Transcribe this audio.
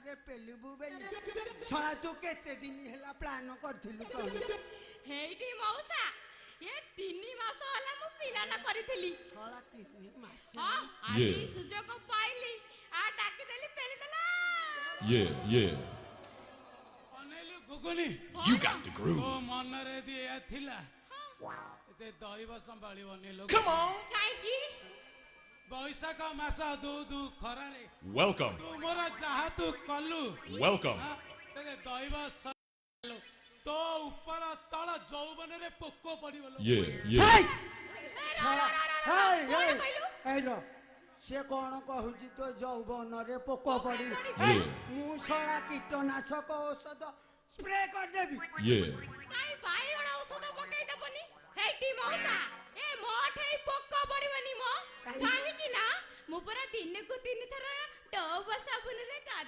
रे पेलुबु बेली सळा तू केते दिन हेला प्लान करथिलु कह हेइटी मौसा ये 3 मास होला मु पिलाना करिथिली सळा 3 मास हां आज सुजोग पाइली आ डाकी देली पेली देला अनेलु गुगुनी You got the groove. ओ मन रे दिया थिला एते दैव संभाळिवनी लोक Come on. काई की बैशाख मास दू दू खरा रे Welcome. तू मोरा जहा तू कलु Welcome. तेरे दैव संभाळो तो ऊपर तळ जौवन रे पोको पडिवलो Yeah. ए रो से कोन कहूची तो जौवन रे पोक पड़ी मु सळा कीटनाशक औषध स्प्रे कर देबी काई बाईगण औषध पकाई दबनी हेइटी मौसा ए मोठ हेइ पोक पड़िबनी मो काहे कि ना मु पूरा दिन को 3 थरा डब साबुन रे